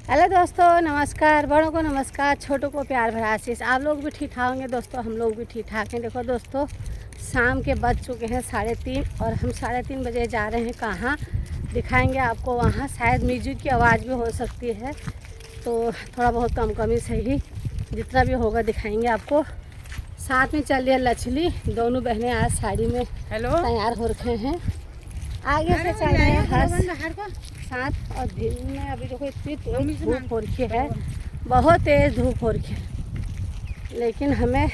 Hello दोस्तों, नमस्कार। बड़ों को नमस्कार, छोटों को प्यार भरा आशीष। आप लोग भी ठीक ठाक होंगे दोस्तों, हम लोग भी ठीक ठाक हैं। देखो दोस्तों, शाम के बज चुके हैं 3:30 और हम 3:30 बजे जा रहे हैं कहाँ, दिखाएंगे आपको। वहाँ शायद म्यूजिक की आवाज़ भी हो सकती है, तो थोड़ा बहुत कम ही सही, जितना भी होगा दिखाएंगे आपको। साथ में चल रही है लचली, दोनों बहनें आज साड़ी में तैयार हो रखे हैं। आगे से चल रहे हैं हर्ष साथ, और दिन में अभी देखो इतनी तेज धूप हो रखी है, बहुत तेज़ धूप हो रखी है। लेकिन हमें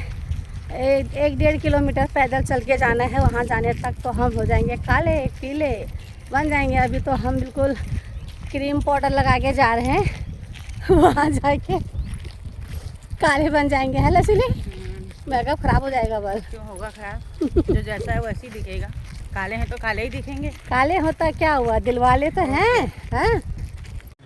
1-1.5 किलोमीटर पैदल चल के जाना है। वहाँ जाने तक तो हम हो जाएंगे काले पीले बन जाएंगे। अभी तो हम बिल्कुल क्रीम पाउडर लगा के जा रहे हैं, वहाँ जाके काले बन जाएंगे। है लचली, मेकअप खराब हो जाएगा। बस क्यों होगा खराब, जो जैसा है वैसे ही दिखेगा। काले हैं तो काले ही दिखेंगे। काले होता क्या हुआ, दिल वाले तो हैं।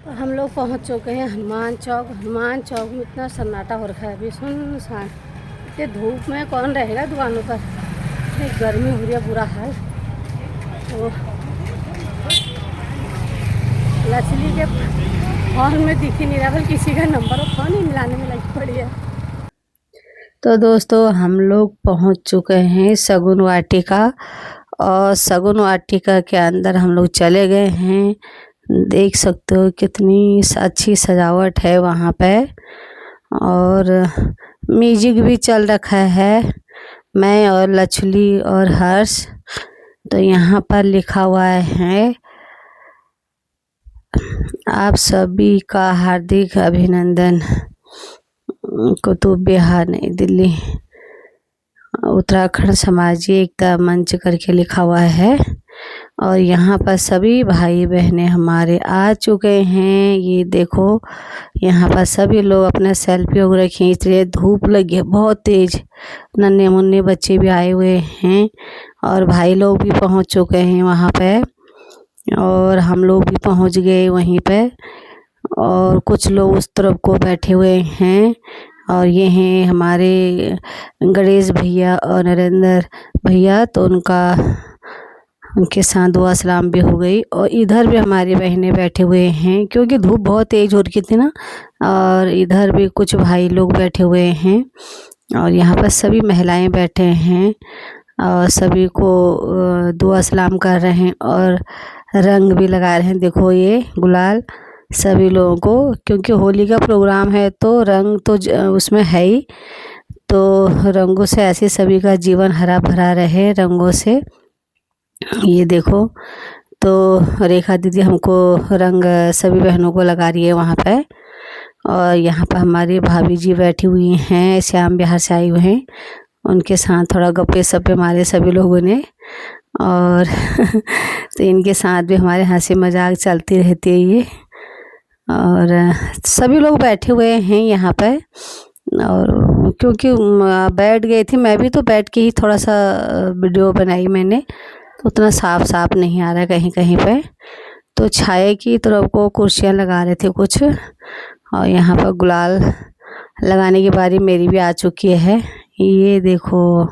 तो हम लोग पहुंच चुके हैं हनुमान चौक। हनुमान चौक में इतना सन्नाटा हो रखा है, अभी सुनसान। इतने धूप में कौन रहेगा दुकानों पर, इतनी गर्मी हो रही है, बुरा हाल। तो लचली के फोन में दिख ही नहीं रहा, बल्कि किसी का नंबर और फोन ही मिलाने में लगी पड़ी है। तो दोस्तों, हम लोग पहुंच चुके हैं सगुन वाटिका, और सगुन वाटिका के अंदर हम लोग चले गए हैं। देख सकते हो कितनी अच्छी सजावट है वहाँ पे, और म्यूजिक भी चल रखा है। मैं और लचली और हर्ष, तो यहाँ पर लिखा हुआ है आप सभी का हार्दिक अभिनंदन, कुतुब बिहार नई दिल्ली उत्तराखंड समाजी एकता मंच करके लिखा हुआ है। और यहाँ पर सभी भाई बहनें हमारे आ चुके हैं। ये देखो, यहाँ पर सभी लोग अपने सेल्फी वगैरह खींच रहे। धूप लगी है बहुत तेज, नन्हे मुन्ने बच्चे भी आए हुए हैं, और भाई लोग भी पहुँच चुके हैं वहाँ पे, और हम लोग भी पहुँच गए वहीं पे। और कुछ लोग उस तरफ को बैठे हुए हैं, और ये हैं हमारे गणेश भैया और नरेंद्र भैया, तो उनके साथ दुआ सलाम भी हो गई। और इधर भी हमारी बहनें बैठे हुए हैं, क्योंकि धूप बहुत तेज हो रही थी ना, और इधर भी कुछ भाई लोग बैठे हुए हैं, और यहाँ पर सभी महिलाएं बैठे हैं, और सभी को दुआ सलाम कर रहे हैं, और रंग भी लगा रहे हैं। देखो ये गुलाल सभी लोगों को, क्योंकि होली का प्रोग्राम है तो रंग तो उसमें है ही, तो रंगों से ऐसे सभी का जीवन हरा भरा रहे रंगों से। ये देखो, तो रेखा दीदी हमको रंग सभी बहनों को लगा रही है वहाँ पे। और यहाँ पर हमारी भाभी जी बैठी हुई हैं, श्याम बिहार से आई हुए हैं, उनके साथ थोड़ा गप्पे सप्पे मारे सभी लोगों ने। और तो इनके साथ भी हमारे हंसी मजाक चलती रहती है ये, और सभी लोग बैठे हुए हैं यहाँ पे। और क्योंकि बैठ गई थी मैं भी, तो बैठ के ही थोड़ा सा वीडियो बनाई मैंने, तो उतना साफ नहीं आ रहा है कहीं कहीं पे। तो छाए की तरफ को कुर्सियाँ लगा रहे थे कुछ, और यहाँ पर गुलाल लगाने की बारी मेरी भी आ चुकी है। ये देखो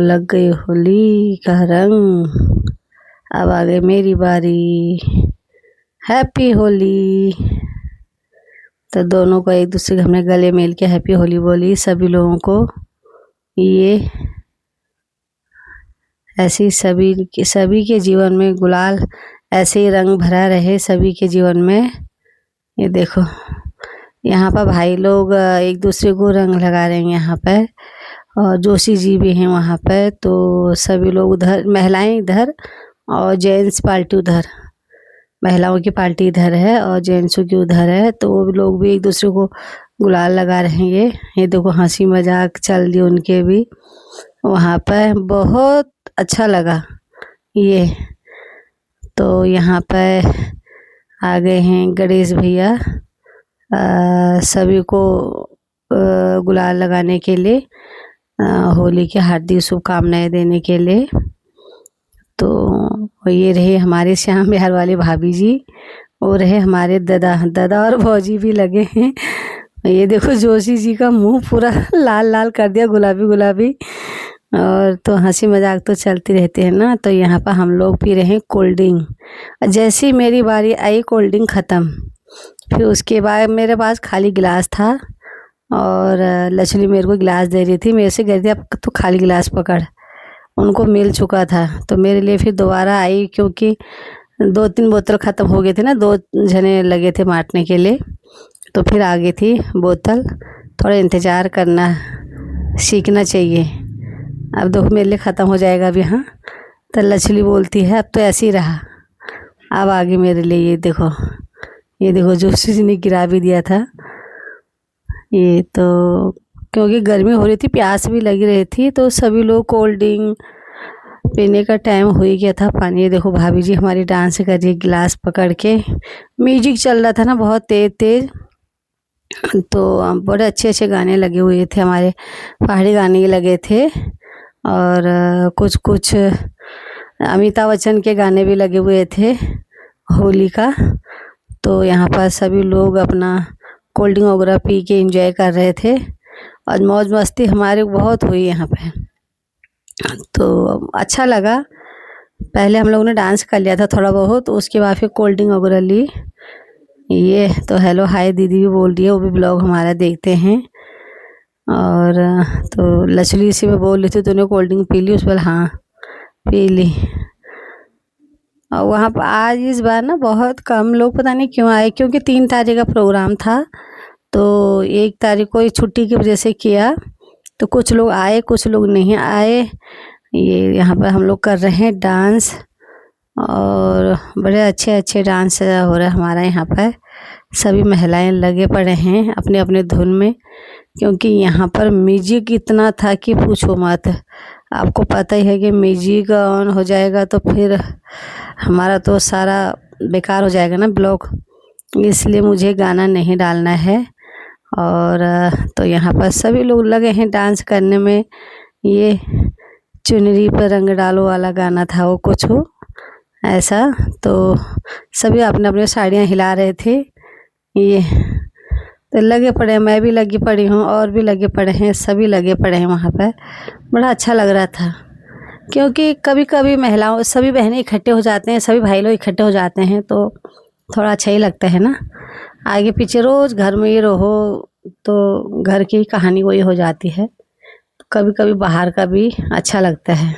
लग गई होली का रंग, अब आ गई मेरी बारी। हैप्पी होली। तो दोनों को एक दूसरे के हमने गले मिल के हैप्पी होली बोली सभी लोगों को। ये ऐसे ही सभी के जीवन में गुलाल ऐसे ही रंग भरा रहे सभी के जीवन में। ये देखो, यहाँ पर भाई लोग एक दूसरे को रंग लगा रहे हैं यहाँ पर, और जोशी जी भी हैं वहाँ पर। तो सभी लोग उधर, महिलाएं इधर और जेंट्स पार्टी उधर, महिलाओं की पार्टी इधर है और जेंट्सों की उधर है, तो वो लोग भी एक दूसरे को गुलाल लगा रहे हैं। ये देखो, हंसी मजाक चल रही उनके भी वहाँ पर, बहुत अच्छा लगा ये। तो यहाँ पर आ गए हैं गणेश भैया सभी को गुलाल लगाने के लिए, होली की हार्दिक शुभकामनाएं देने के लिए। तो ये रहे हमारे श्याम बिहार वाले भाभी जी, और रहे हमारे दादा और भौजी भी लगे हैं। ये देखो, जोशी जी का मुंह पूरा लाल लाल कर दिया, गुलाबी गुलाबी। और तो हंसी मजाक तो चलती रहती है ना। तो यहाँ पर हम लोग पी रहे हैं कोल्ड ड्रिंक। जैसे ही मेरी बारी आई कोल्ड ड्रिंक ख़त्म, फिर उसके बाद मेरे पास खाली गिलास था और लक्ष्मी मेरे को गिलास दे रही थी, मेरे से कह रही थी अब तो खाली गिलास पकड़। उनको मिल चुका था तो मेरे लिए फिर दोबारा आई, क्योंकि 2-3 बोतल ख़त्म हो गए थे ना, 2 जने लगे थे बांटने के लिए, तो फिर आ गई थी बोतल। थोड़ा इंतज़ार करना सीखना चाहिए। अब देखो मेरे लिए ख़त्म हो जाएगा अभी। हाँ, तो लक्ष्मी बोलती है अब तो ऐसे ही रहा, अब आगे मेरे लिए ये देखो जूस ने गिरा भी दिया था। ये तो क्योंकि गर्मी हो रही थी, प्यास भी लगी रही थी, तो सभी लोग कोल्ड ड्रिंक पीने का टाइम हो ही गया था। पानी, ये देखो भाभी जी हमारी डांस कर रही है गिलास पकड़ के। म्यूजिक चल रहा था ना बहुत तेज़ तेज़, तो बड़े अच्छे अच्छे गाने लगे हुए थे, हमारे पहाड़ी गाने लगे थे और कुछ कुछ अमिताभ बच्चन के गाने भी लगे हुए थे होली का। तो यहाँ पर सभी लोग अपना कोल्ड ड्रिंक वगैरह पी के एंजॉय कर रहे थे और मौज मस्ती हमारे बहुत हुई यहाँ पे। तो अच्छा लगा। पहले हम लोगों ने डांस कर लिया था थोड़ा बहुत, तो उसके बाद फिर कोल्ड ड्रिंक वगैरह ली। ये तो हेलो हाय दीदी भी बोल रही है, वो भी ब्लॉग हमारा देखते हैं। और तो लक्ष्मी से मैं बोल रही थी तूने कोल्ड ड्रिंक पी ली, उस पर हाँ पी ली। और वहाँ पर आज इस बार ना बहुत कम लोग पता नहीं क्यों आए, क्योंकि 3 तारीख का प्रोग्राम था, तो 1 तारीख को छुट्टी की वजह से किया, तो कुछ लोग आए कुछ लोग नहीं आए। ये यहाँ पर हम लोग कर रहे हैं डांस और बड़े अच्छे अच्छे डांस हो रहा है हमारा यहाँ पर। सभी महिलाएं लगे पड़े हैं अपने अपने धुन में, क्योंकि यहाँ पर म्यूजिक इतना था कि पूछो मत। आपको पता ही है कि म्यूजिक ऑन हो जाएगा तो फिर हमारा तो सारा बेकार हो जाएगा ना ब्लॉग, इसलिए मुझे गाना नहीं डालना है। और तो यहाँ पर सभी लोग लगे हैं डांस करने में। ये चुनरी पर रंग डालो वाला गाना था वो कुछ हो ऐसा, तो सभी अपने अपने साड़ियाँ हिला रहे थे। ये तो लगे पड़े हैं, मैं भी लगी पड़ी हूँ और भी लगे पड़े हैं, सभी लगे पड़े हैं वहाँ पर। बड़ा अच्छा लग रहा था, क्योंकि कभी कभी महिलाओं सभी बहनें इकट्ठे हो जाते हैं, सभी भाई लोग इकट्ठे हो जाते हैं, तो थोड़ा अच्छा ही लगता है ना। आगे पीछे रोज़ घर में ही रहो तो घर की कहानी वही हो जाती है। तो कभी कभी बाहर का भी अच्छा लगता है।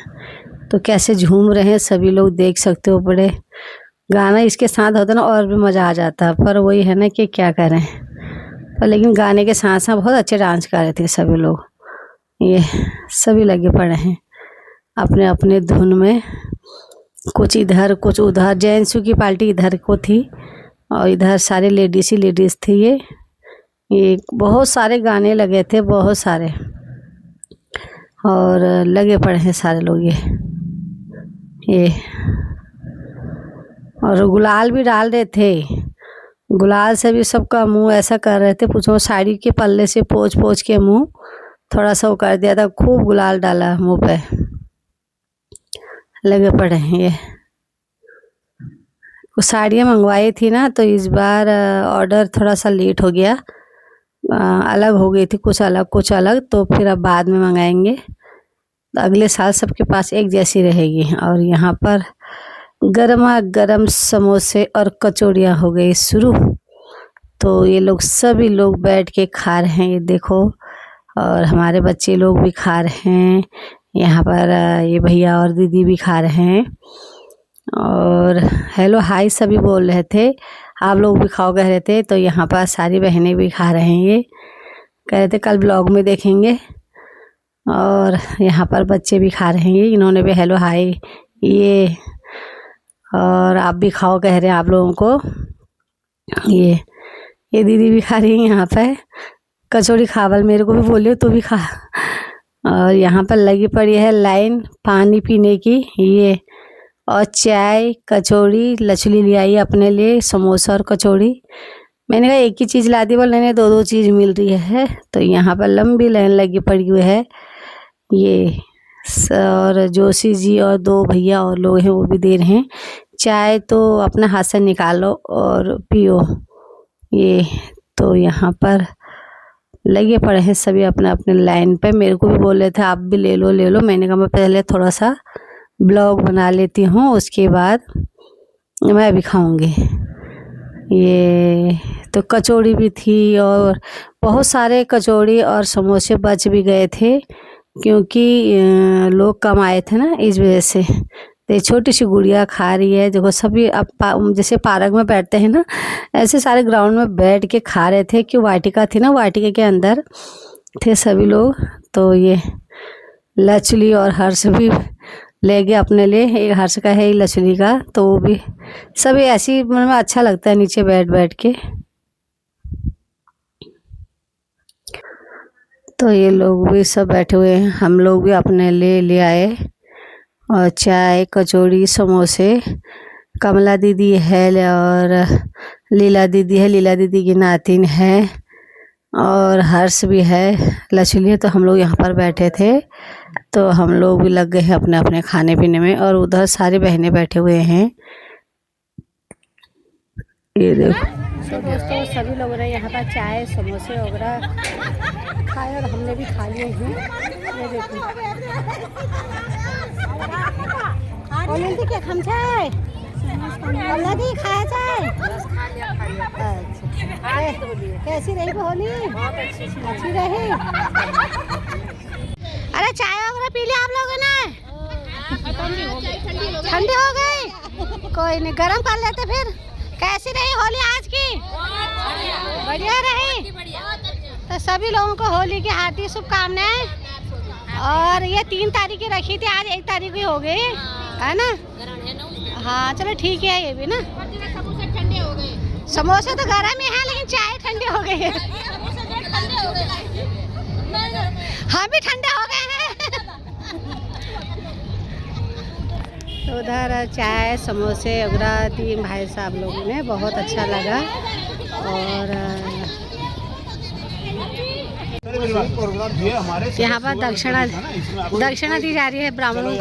तो कैसे झूम रहे हैं सभी लोग देख सकते हो। बड़े गाना इसके साथ होता ना और भी मज़ा आ जाता, पर वही है ना कि क्या करें। पर लेकिन गाने के साथ साथ बहुत अच्छे डांस कर रहे थे सभी लोग। ये सभी लगे पड़े हैं अपने अपने धुन में, कुछ इधर कुछ उधर। जेंट्स की पार्टी इधर को थी और इधर सारे लेडीज ही लेडीज़ थी। ये बहुत सारे गाने लगे थे, बहुत सारे, और लगे पड़े हैं सारे लोग। ये और गुलाल भी डाल रहे थे, गुलाल से भी सबका मुंह ऐसा कर रहे थे, पूछो साड़ी के पल्ले से पोंछ पोंछ के मुंह थोड़ा सा वो कर दिया था, खूब गुलाल डाला मुंह पे। लगे पड़े हैं। ये कुछ साड़ियाँ मंगवाई थी ना, तो इस बार ऑर्डर थोड़ा सा लेट हो गया, अलग हो गई थी, कुछ अलग, तो फिर अब बाद में मंगाएंगे। तो अगले साल सबके पास एक जैसी रहेगी। और यहाँ पर गर्मा गर्म समोसे और कचौड़ियाँ हो गई शुरू। तो ये लोग सभी लोग बैठ के खा रहे हैं, ये देखो, और हमारे बच्चे लोग भी खा रहे हैं। यहाँ पर ये भैया और दीदी भी खा रहे हैं और हेलो हाय सभी बोल रहे थे, आप लोग भी खाओ कह रहे थे। तो यहाँ पर सारी बहनें भी खा रहे हैं, ये कह रहे थे कल ब्लॉग में देखेंगे। और यहाँ पर बच्चे भी खा रहे हैं, इन्होंने भी हेलो हाय ये, और आप भी खाओ कह रहे हैं आप लोगों को। ये दीदी भी खा रही है यहाँ पर कचौड़ी, खावल मेरे को भी बोलिए तो भी खा। और यहाँ पर लगी पड़ी है लाइन पानी पीने की, ये और चाय कचौड़ी। लचली ले आई अपने लिए समोसा और कचौड़ी। मैंने कहा एक ही चीज़ ला दी, बोले नहीं 2-2 चीज़ मिल रही है। तो यहाँ पर लंबी लाइन लगी पड़ी हुई है। ये और जोशी जी और 2 भैया और लोग हैं, वो भी दे रहे हैं चाय, तो अपना हाथ से निकालो और पियो। ये तो यहाँ पर लगे पड़े हैं सभी अपने अपने लाइन पे। मेरे को भी बोल रहे थे आप भी ले लो ले लो। मैंने कहा मैं पहले थोड़ा सा ब्लॉग बना लेती हूँ, उसके बाद मैं भी खाऊंगी। ये तो कचौड़ी भी थी और बहुत सारे कचौड़ी और समोसे बच भी गए थे, क्योंकि लोग कम आए थे ना, इस वजह से। तो छोटी सी गुड़िया खा रही है, देखो सभी अब जैसे पार्क में बैठते हैं ना, ऐसे सारे ग्राउंड में बैठ के खा रहे थे। क्यों वाटिका थी ना, वाटिका के अंदर थे सभी लोग। तो ये लचली और हर्ष भी ले गए अपने लिए। एक हर्ष का है, लचली का, तो वो भी सभी ऐसी मन में अच्छा लगता है नीचे बैठ बैठ के। तो ये लोग भी सब बैठे हुए हैं, हम लोग भी अपने ले आए और चाय कचौड़ी समोसे। कमला दीदी है और लीला दीदी है, लीला दीदी की नातिन है और हर्ष भी है, लचली। तो हम लोग यहाँ पर बैठे थे, तो हम लोग भी लग गए हैं अपने अपने खाने पीने में। और उधर सारी बहनें बैठे हुए हैं, ये देखो। तो दोस्तों सभी लोगों ने यहाँ पर चाय समोसे वगैरह खाए और हमने भी खा लिए हैं। ये देखो क्या हम चाय दी खाया चाय। अच्छा कैसी रही होली? अच्छी रही। अरे चाय वगैरह पी लिया आप लोगों ने? ठंडी हो गई, कोई नहीं गरम कर लेते फिर। कैसी रही होली आज की? बढ़िया रही। तो सभी लोगों को होली की हार्दिक शुभकामनाएं। और ये 3 तारीख की रखी थी, आज 1 तारीख की हो गई है ना। हाँ चलो ठीक है। ये भी ना समोसे तो गर्म ही है, लेकिन चाय ठंडी हो गई है। हम भी ठंडे हो गए हैं। तो उधर चाय समोसे वगैरह 3 भाई साहब लोगों ने, बहुत अच्छा लगा। और यहाँ पर दक्षिणा दी जा रही है ब्राह्मणों।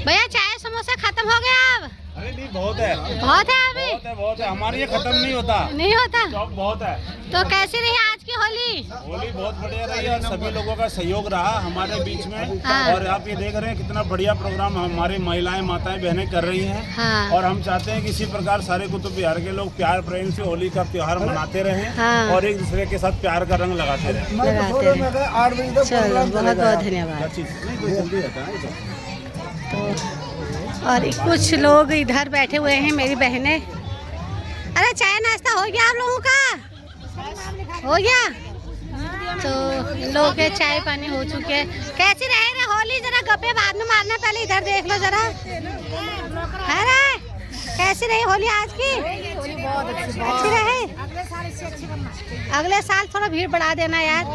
भैया चाय समोसा खत्म हो गया अब? अरे नहीं बहुत है अभी बहुत है हमारे ये खत्म नहीं होता स्टॉक बहुत है। तो कैसी रही आज की होली? होली बहुत बढ़िया रही और सभी लोगों का सहयोग रहा हमारे बीच में। हाँ। और आप ये देख रहे हैं कितना बढ़िया प्रोग्राम हमारी महिलाएं माताएं बहनें कर रही हैं। हाँ। और हम चाहते हैं कि इसी प्रकार सारे कुतुब बिहार के लोग प्यार प्रेम से होली का त्योहार मनाते रहें। हाँ। और एक दूसरे के साथ प्यार का रंग लगाते रहें। चलो बहुत बहुत धन्यवाद। जल्दी रहता है तो और कुछ लोग इधर बैठे हुए हैं, मेरी बहनें। अरे चाय नाश्ता हो गया आप लोगों का? हो गया। तो लोग के चाय पानी हो चुके हैं। कैसी रहे रे होली? जरा गप्पे बाद में मारना, पहले इधर देख लो जरा। अरे कैसी रही होली आज की? अच्छी रही। अगले साल थोड़ा भीड़ बढ़ा देना यार,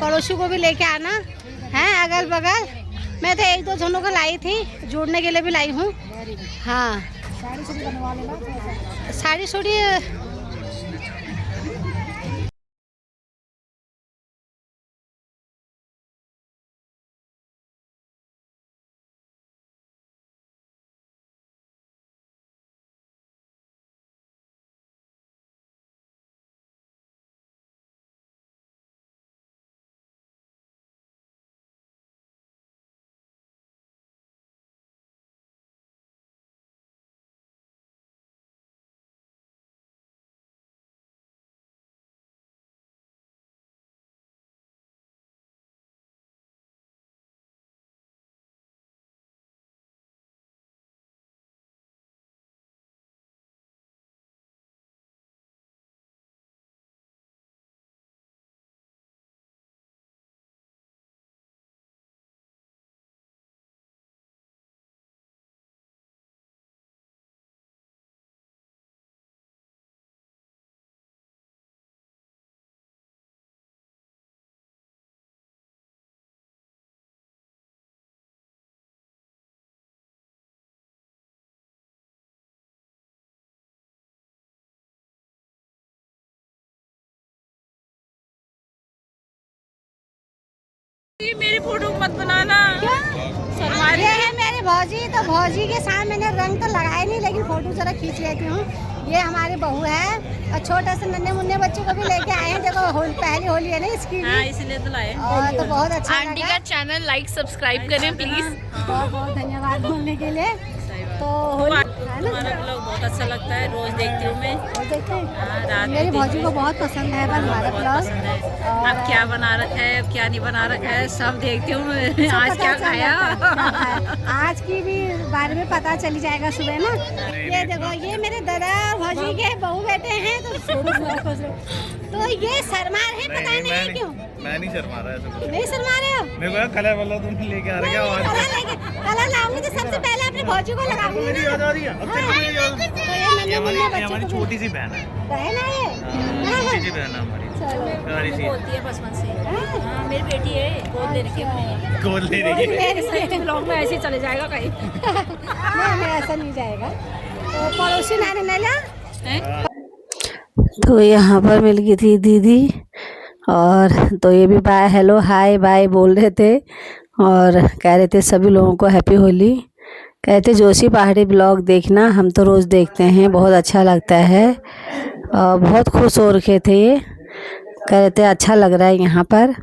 पड़ोसी को भी लेके आना है अगल बगल। मैं तो 1-2 जनों को लाई थी, जोड़ने के लिए भी लाई हूँ। हाँ साड़ी सूड़ी मेरी फोटो मत बनाना। ये है मेरी भौजी, तो भौजी के साथ मैंने रंग तो लगाया नहीं, लेकिन फोटो जरा खींच लेती हूँ। ये हमारी बहू है और छोटे से नन्हे मुन्ने बच्चों को भी लेके आए हैं। देखो पहली होली है ना इसकी, हाँ इसलिए तो लाए। और तो बहुत अच्छा आंटी का चैनल लाइक सब्सक्राइब करें प्लीज। बहुत बहुत धन्यवाद बोलने के लिए। तो हमारा ब्लॉग बहुत अच्छा लगता है, रोज देखती हूँ मैं। देखते हैं रात मेरी भौजी को बहुत पसंद है हमारा ब्लॉग। अब क्या बना रखा है, अब क्या नहीं बना रखा है, सब देखती हूँ मैं। आज क्या खाया, आज की भी बारे में पता चली जाएगा सुबह ना। ये देखो, ये मेरे दादा भौजी के बहू बेटे हैं। तो ये शर्मा रहे, पता नहीं क्यों। मैं नहीं शर्मा रहा ऐसा। नहीं शर्मा रहे हो? मेरे को कलर वाला तुम लेके आ रहे हो। कलर लाऊंगी तो सबसे पहले अपने भौजी को लगाऊंगी ना। ये हमारी छोटी सी बहन है। बहन है ये? छोटी सी बहन है हमारी। प्यारी सी बोलती है बचपन से। हाँ मेरी बेटी है, गोद ले रखी है। गोद ले रही है। ब्लॉग में ऐसे ही चले जाएगा कहीं। नहीं ऐसा नहीं जाएगा। तो पड़ोसी नानी नैला तो यहाँ पर मिल गई थी दीदी, और तो ये भी बाय हेलो हाय बाय बोल रहे थे और कह रहे थे सभी लोगों को हैप्पी होली। कहते जोशी पहाड़ी ब्लॉग देखना, हम तो रोज़ देखते हैं, बहुत अच्छा लगता है। और बहुत खुश हो रखे थे ये, कह रहे थे अच्छा लग रहा है यहाँ पर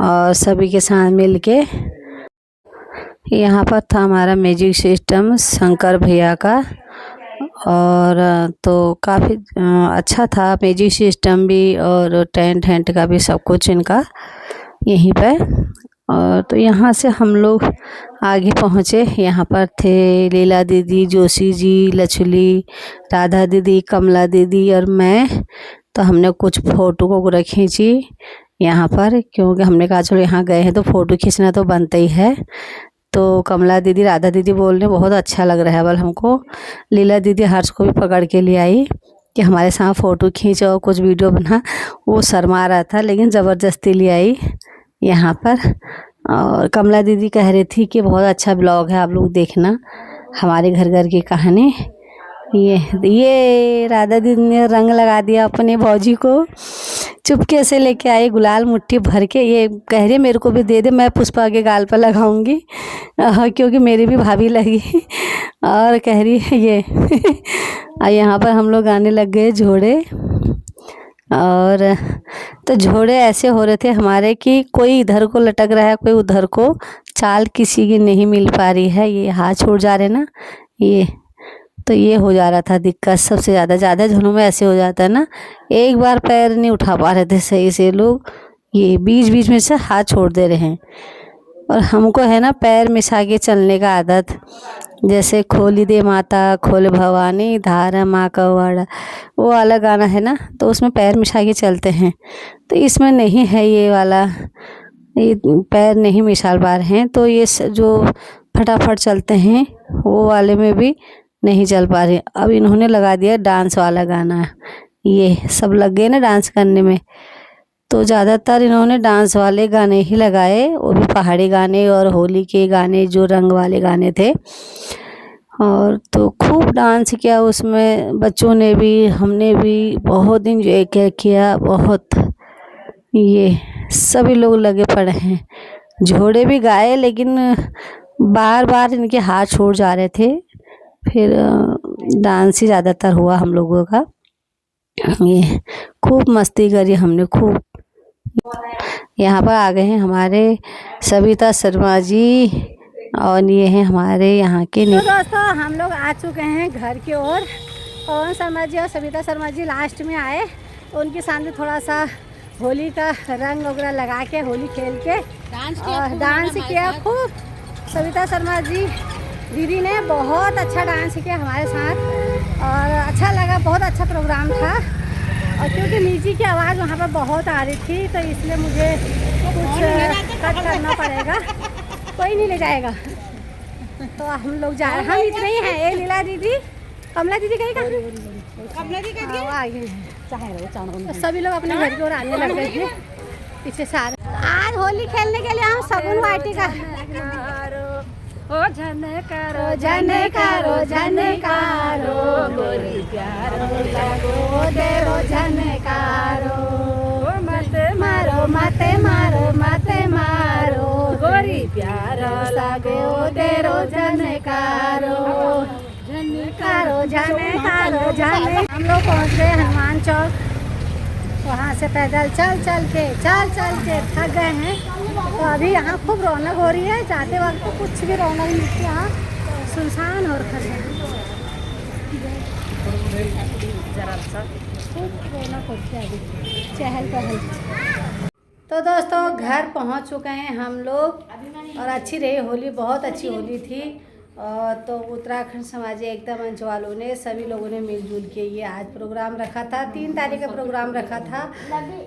और सभी के साथ मिल के। यहाँ पर था हमारा म्यूजिक सिस्टम शंकर भैया का, और तो काफ़ी अच्छा था म्यूजिक सिस्टम भी और टेंट का भी सब कुछ इनका यहीं पे। और तो यहाँ से हम लोग आगे पहुँचे। यहाँ पर थे लीला दीदी, जोशी जी, लछुली, राधा दीदी, कमला दीदी और मैं। तो हमने कुछ फ़ोटो को खींची यहाँ पर, क्योंकि हमने कहा चलो यहाँ गए हैं तो फ़ोटो खींचना तो बनता ही है। तो कमला दीदी, राधा दीदी बोल रहे बहुत अच्छा लग रहा है बल हमको। लीला दीदी हर्ष को भी पकड़ के ले आई कि हमारे साथ फ़ोटो खींच और कुछ वीडियो बना। वो शर्मा रहा था लेकिन ज़बरदस्ती ले आई यहाँ पर। और कमला दीदी कह रही थी कि बहुत अच्छा ब्लॉग है, आप लोग देखना, हमारे घर घर की कहानी। ये राधा दीदी ने रंग लगा दिया अपने भौजी को, चुपके से लेके आई गुलाल मुट्ठी भर के। ये कह रही मेरे को भी दे दे, मैं पुष्पा के गाल पर लगाऊंगी क्योंकि मेरी भी भाभी लगी। और कह रही है ये और यहाँ पर हम लोग गाने लग गए झोड़े। और तो झोड़े ऐसे हो रहे थे हमारे कि कोई इधर को लटक रहा है, कोई उधर को, चाल किसी की नहीं मिल पा रही है। ये हाथ छोड़ जा रहे ना, ये तो ये हो जा रहा था दिक्कत सबसे ज़्यादा झुनों में ऐसे हो जाता है ना, एक बार पैर नहीं उठा पा रहे थे सही से लोग, ये बीच बीच में से हाथ छोड़ दे रहे हैं। और हमको है ना पैर मिसा के चलने का आदत, जैसे खोली दे माता खोल भवानी धारा माँ का वाड़ा, वो वाला गाना है ना, तो उसमें पैर मिसा के चलते हैं। तो इसमें नहीं है ये वाला, ये पैर नहीं मिसाल पा रहे हैं। तो ये जो फटाफट चलते हैं वो वाले में भी नहीं चल पा रहे। अब इन्होंने लगा दिया डांस वाला गाना, ये सब लग गए ना डांस करने में, तो ज़्यादातर इन्होंने डांस वाले गाने ही लगाए, वो भी पहाड़ी गाने और होली के गाने जो रंग वाले गाने थे। और तो खूब डांस किया उसमें, बच्चों ने भी हमने भी बहुत इंजॉय किया बहुत। ये सभी लोग लगे पड़े हैं, झोड़े भी गाए लेकिन बार बार इनके हाथ छोड़ जा रहे थे। फिर डांस ही ज़्यादातर हुआ हम लोगों का। ये खूब मस्ती करी हमने खूब। यहाँ पर आ गए हैं हमारे सविता शर्मा जी, और ये हैं हमारे यहाँ के। तो दोस्तों हम लोग आ चुके हैं घर की ओर। पवन शर्मा जी और सविता शर्मा जी लास्ट में आए, तो उनके सामने थोड़ा सा होली का रंग वगैरह लगा के होली खेल के डांस किया खूब। सविता शर्मा जी दीदी ने बहुत अच्छा डांस किया हमारे साथ और अच्छा लगा, बहुत अच्छा प्रोग्राम था। और क्योंकि नीची की आवाज़ वहाँ पर बहुत आ रही थी तो इसलिए मुझे कुछ कट करना पड़ेगा, कोई नहीं ले जाएगा। तो हम लोग जा रहे हैं, हम इतने ही हैं। ये लीला दीदी, कमला दीदी कहीं का, कमला दीदी कहीं आगे हैं। तो सभी लोग अपने घर की ओर आने लग गए हैं पीछे से। आज होली खेलने के लिए हम सगुन वाटी का ओ झनकारो झनकारो झनकारो गोरी प्यारो लगो देवो झनकारो माते मारो गोरी प्यारा लागे ओ तेरो झनकारो झनकारो झने। हम लोग पहुँच गए हनुमान चौक। वहाँ से पैदल चल चल के थक गए हैं। तो अभी यहाँ खूब रौनक हो रही है। जाते वक्त तो कुछ भी रौनक नहीं मिलती, यहाँ सुनसान और खूब रौनक होती है अभी, चहल पहल। तो दोस्तों घर पहुँच चुके हैं हम लोग और अच्छी रही होली, बहुत अच्छी होली थी। तो उत्तराखंड समाजी एकता मंच वालों ने सभी लोगों ने मिलजुल के ये आज प्रोग्राम रखा था। 3 तारीख का प्रोग्राम रखा था,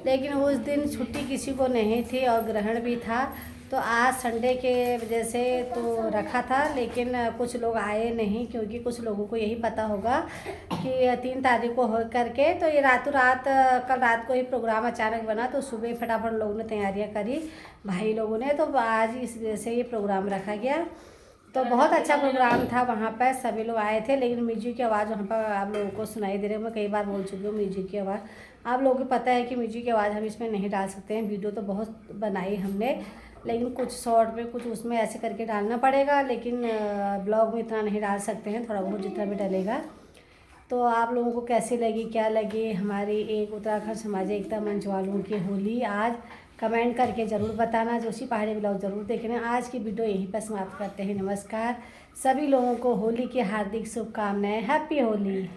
लेकिन उस दिन छुट्टी किसी को नहीं थी और ग्रहण भी था। तो आज संडे के वजह से तो रखा था, लेकिन कुछ लोग आए नहीं, क्योंकि कुछ लोगों को यही पता होगा कि 3 तारीख को हो करके। तो ये रातों रात कल रात को ही प्रोग्राम अचानक बना, तो सुबह फटाफट लोगों ने तैयारियां करी भाई लोगों ने। तो आज इस वजह से ये प्रोग्राम रखा गया। तो बहुत अच्छा प्रोग्राम था, वहाँ पर सभी लोग आए थे। लेकिन म्यूजिक की आवाज़ वहाँ पर आप लोगों को सुनाई दे रही है। मैं कई बार बोल चुकी हूँ म्यूजिक की आवाज़। आप लोगों को पता है कि म्यूजिक की आवाज़ हम इसमें नहीं डाल सकते हैं। वीडियो तो बहुत बनाई हमने, लेकिन कुछ शॉर्ट में कुछ उसमें ऐसे करके डालना पड़ेगा। लेकिन ब्लॉग में इतना नहीं डाल सकते हैं, थोड़ा बहुत जितना भी डलेगा। तो आप लोगों को कैसी लगी, क्या लगी हमारी एक उत्तराखंड समाजी एकता मंच वालों की होली आज, कमेंट करके ज़रूर बताना। जोशी पहाड़ी ब्लॉग ज़रूर देखना। आज की वीडियो यहीं पर समाप्त करते हैं। नमस्कार। सभी लोगों को होली की हार्दिक शुभकामनाएं। हैप्पी होली।